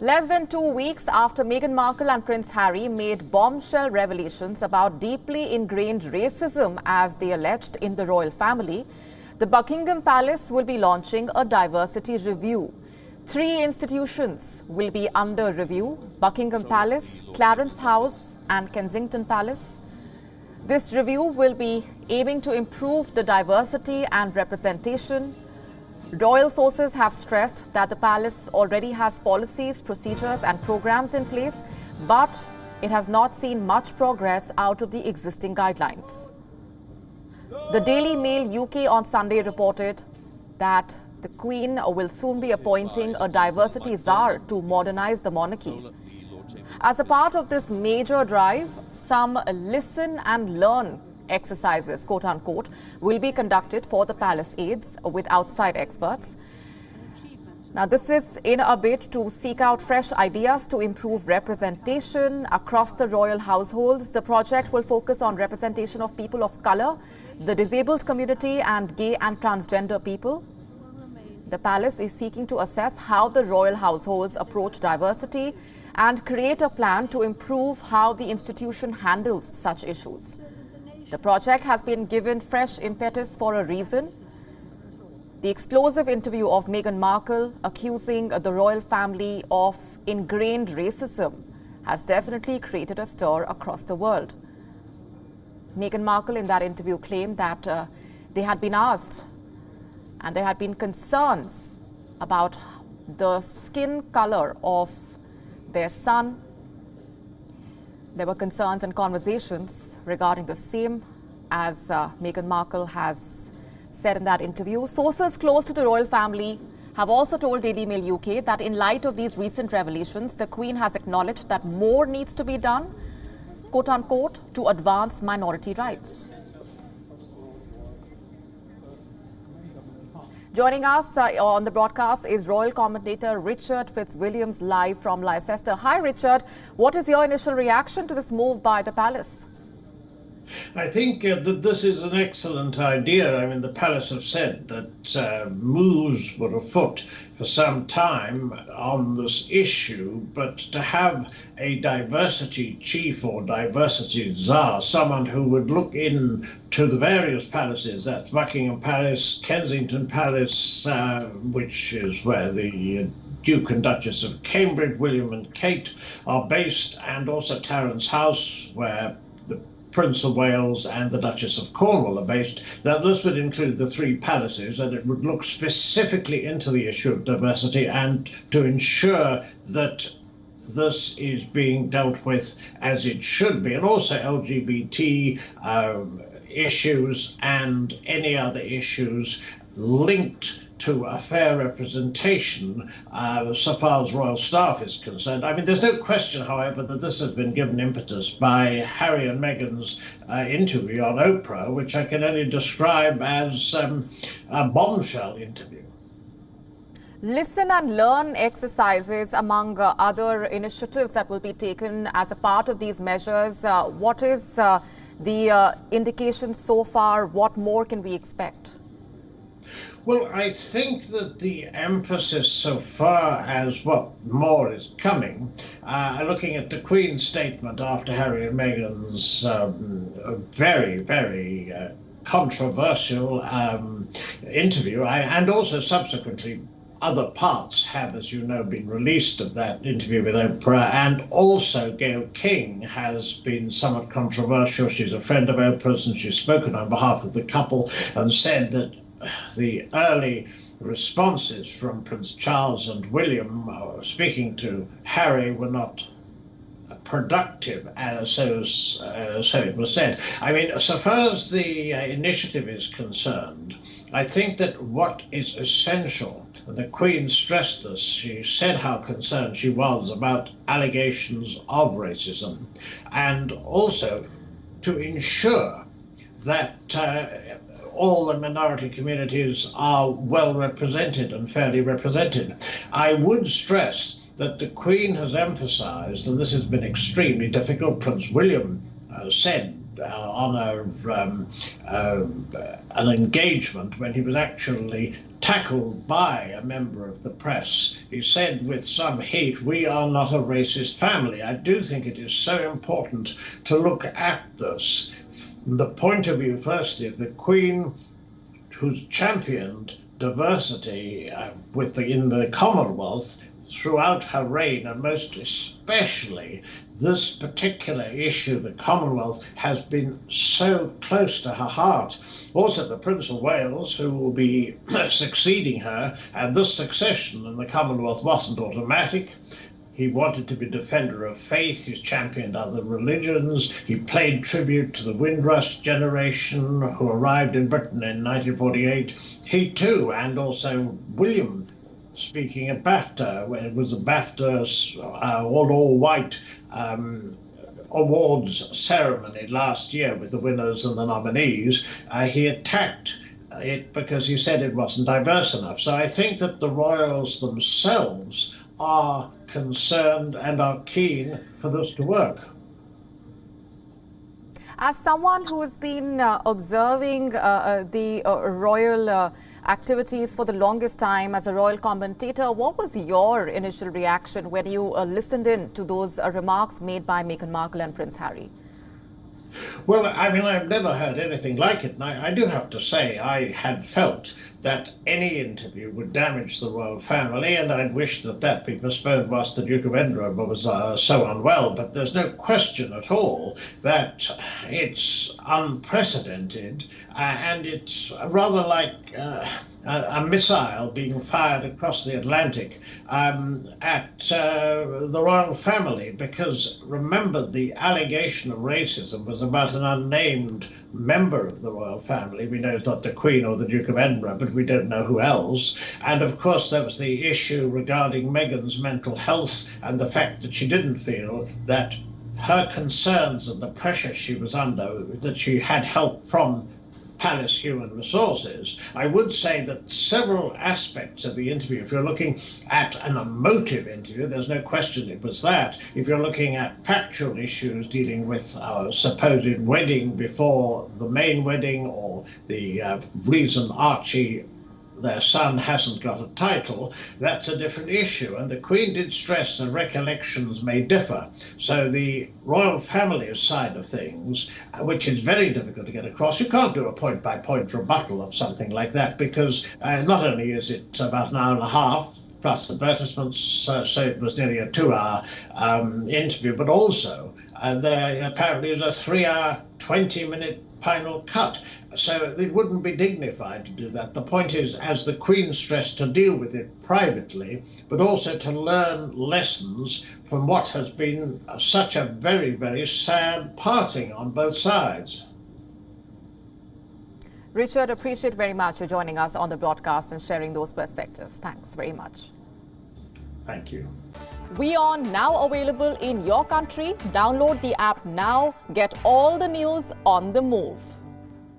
Less than 2 weeks after Meghan Markle and Prince Harry made bombshell revelations about deeply ingrained racism, as they alleged, in the royal family, the Buckingham Palace will be launching a diversity review. 3 institutions will be under review: Buckingham Palace, Clarence House and Kensington Palace. This review will be aiming to improve the diversity and representation. Royal sources have stressed that the palace already has policies, procedures and programs in place, but it has not seen much progress out of the existing guidelines. The Daily Mail UK on Sunday reported that the Queen will soon be appointing a diversity czar to modernize the monarchy. As a part of this major drive, some listen and learn exercises, quote-unquote, will be conducted for the palace aides with outside experts. Now, this is in a bid to seek out fresh ideas to improve representation across the royal households. The project will focus on representation of people of color, the disabled community and gay and transgender people. The palace is seeking to assess how the royal households approach diversity and create a plan to improve how the institution handles such issues. The project has been given fresh impetus for a reason. The explosive interview of Meghan Markle accusing the royal family of ingrained racism has definitely created a stir across the world. Meghan Markle in that interview claimed that they had been asked and there had been concerns about the skin color of their son. There were concerns and conversations regarding the same, as Meghan Markle has said in that interview. Sources close to the royal family have also told Daily Mail UK that in light of these recent revelations, the Queen has acknowledged that more needs to be done, quote-unquote, to advance minority rights. Joining us on the broadcast is royal commentator Richard Fitzwilliams, live from Leicester. Hi, Richard. What is your initial reaction to this move by the palace? I think that this is an excellent idea. I mean, the palace have said that moves were afoot for some time on this issue, but to have a diversity chief or diversity czar, someone who would look into the various palaces, that's Buckingham Palace, Kensington Palace, which is where the Duke and Duchess of Cambridge, William and Kate, are based, and also Clarence House, where the Prince of Wales and the Duchess of Cornwall are based, that this would include the 3 palaces, and it would look specifically into the issue of diversity and to ensure that this is being dealt with as it should be, and also LGBT issues and any other issues linked to a fair representation so far as royal staff is concerned. I mean, there's no question, however, that this has been given impetus by Harry and Meghan's interview on Oprah, which I can only describe as a bombshell interview. Listen and learn exercises among other initiatives that will be taken as a part of these measures. What is the indication so far? What more can we expect? Well, I think that the emphasis so far as what more is coming, looking at the Queen's statement after Harry and Meghan's very, very controversial interview, and also subsequently other parts have, as you know, been released of that interview with Oprah, and also Gayle King has been somewhat controversial. She's a friend of Oprah's and she's spoken on behalf of the couple and said that the early responses from Prince Charles and William speaking to Harry were not productive, so it was said. I mean, so far as the initiative is concerned, I think that what is essential, and the Queen stressed this, she said how concerned she was about allegations of racism, and also to ensure that all the minority communities are well represented and fairly represented. I would stress that the Queen has emphasised, and this has been extremely difficult. Prince William said an engagement when he was actually tackled by a member of the press. He said with some heat, "We are not a racist family." I do think it is so important to look at this from the point of view, firstly, of the Queen, who's championed diversity in the Commonwealth throughout her reign, and most especially this particular issue, the Commonwealth, has been so close to her heart. Also, the Prince of Wales, who will be succeeding her, and this succession in the Commonwealth wasn't automatic. He wanted to be a defender of faith. He's championed other religions. He paid tribute to the Windrush generation who arrived in Britain in 1948. He too, and also William, speaking at BAFTA, when it was a BAFTA all-white awards ceremony last year with the winners and the nominees, he attacked it because he said it wasn't diverse enough. So I think that the royals themselves are concerned and are keen for this to work. As someone who has been observing the royal activities for the longest time as a royal commentator, what was your initial reaction when you listened in to those remarks made by Meghan Markle and Prince Harry? Well, I mean, I've never heard anything like it. And I do have to say, I had felt that any interview would damage the royal family, and I'd wished that that be postponed whilst the Duke of Edinburgh was so unwell. But there's no question at all that it's unprecedented, and it's rather like a missile being fired across the Atlantic at the royal family, because remember, the allegation of racism was about an unnamed member of the royal family. We know it's not the Queen or the Duke of Edinburgh, but we don't know who else. And of course there was the issue regarding Meghan's mental health and the fact that she didn't feel that her concerns and the pressure she was under, that she had help from Palace Human Resources. I would say that several aspects of the interview, if you're looking at an emotive interview, there's no question it was that. If you're looking at factual issues dealing with our supposed wedding before the main wedding, or the reason Archie, their son, hasn't got a title, that's a different issue. And the Queen did stress that recollections may differ. So the royal family side of things, which is very difficult to get across, you can't do a point-by-point rebuttal of something like that, because not only is it about an hour and a half, plus advertisements, so it was nearly a 2-hour interview, but also there apparently is a 3-hour, 20-minute final cut. So it wouldn't be dignified to do that. The point is, as the Queen stressed, to deal with it privately, but also to learn lessons from what has been such a very, very sad parting on both sides. Richard, appreciate very much for joining us on the broadcast and sharing those perspectives. Thanks very much. Thank you. WION now available in your country. Download the app now. Get all the news on the move.